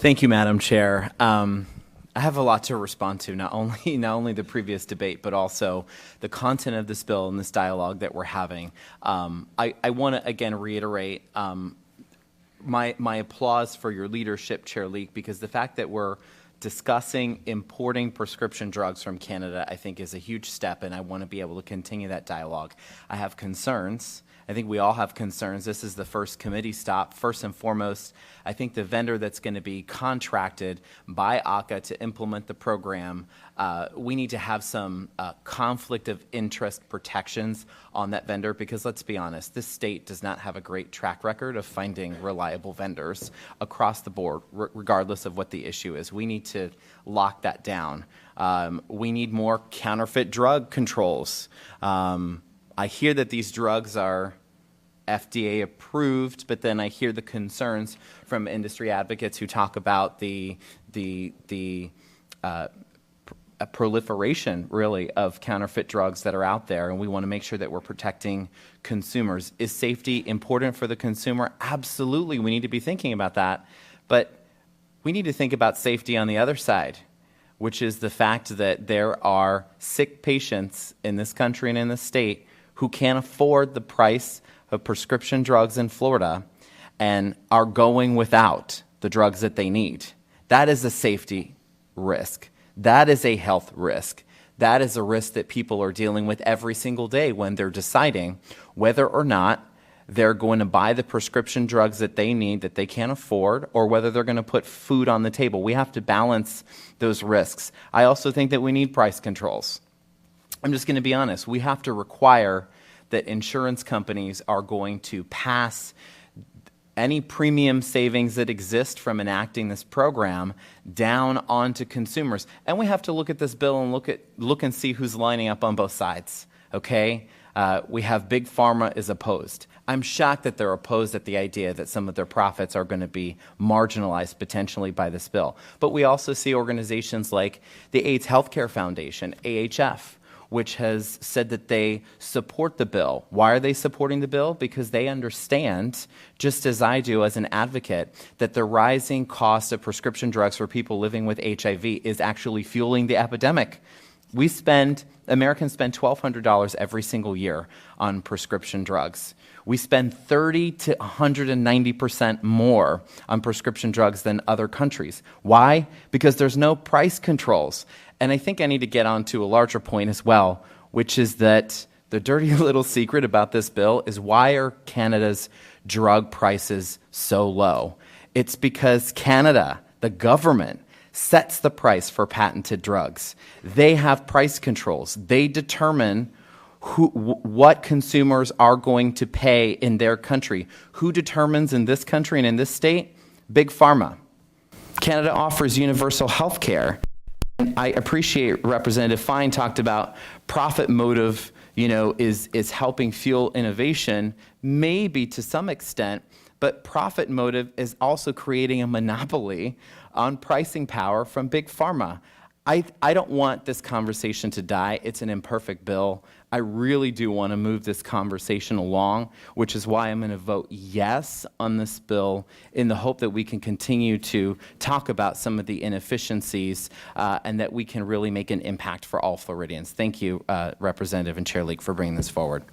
Thank you, Madam Chair. I have a lot to respond to, not only the previous debate, but also the content of this bill and this dialogue that we're having. I want to again reiterate my applause for your leadership, Chair Leak, because the fact that we're discussing importing prescription drugs from Canada, I think, is a huge step, and I want to be able to continue that dialogue. I have concerns. I think we all have concerns. This is the first committee stop. First and foremost, I think the vendor that's going to be contracted by ACA to implement the program, we need to have some conflict of interest protections on that vendor, because let's be honest, this state does not have a great track record of finding reliable vendors across the board, regardless of what the issue is. We need to lock that down. We need more counterfeit drug controls. I hear that these drugs are FDA approved, but then I hear the concerns from industry advocates who talk about the proliferation, really, of counterfeit drugs that are out there, and we want to make sure that we're protecting consumers. Is safety important for the consumer? Absolutely, we need to be thinking about that, but we need to think about safety on the other side, which is the fact that there are sick patients in this country and in this state who can't afford the price of prescription drugs in Florida and are going without the drugs that they need. That is a safety risk. That is a health risk. That is a risk that people are dealing with every single day when they're deciding whether or not they're going to buy the prescription drugs that they need, that they can't afford, or whether they're going to put food on the table. We have to balance those risks. I also think that we need price controls. I'm just going to be honest. We have to require that insurance companies are going to pass any premium savings that exist from enacting this program down onto consumers. And we have to look at this bill and look and see who's lining up on both sides, okay? We have Big Pharma is opposed. I'm shocked that they're opposed at the idea that some of their profits are going to be marginalized potentially by this bill. But we also see organizations like the AIDS Healthcare Foundation, AHF, which has said that they support the bill. Why are they supporting the bill? Because they understand, just as I do as an advocate, that the rising cost of prescription drugs for people living with HIV is actually fueling the epidemic. Americans spend $1,200 every single year on prescription drugs. We spend 30 to 190% more on prescription drugs than other countries. Why? Because there's no price controls. And I think I need to get on to a larger point as well, which is that the dirty little secret about this bill is, why are Canada's drug prices so low? It's because Canada, the government, sets the price for patented drugs. They have price controls. They determine what consumers are going to pay in their country. Who determines in this country and in this state? Big Pharma. Canada offers universal health care. And I appreciate Representative Fine talked about profit motive, is helping fuel innovation, maybe to some extent, but profit motive is also creating a monopoly on pricing power from Big Pharma. I don't want this conversation to die. It's an imperfect bill. I really do want to move this conversation along, which is why I'm going to vote yes on this bill, in the hope that we can continue to talk about some of the inefficiencies and that we can really make an impact for all Floridians. Thank you, Representative and Chair Leak, for bringing this forward.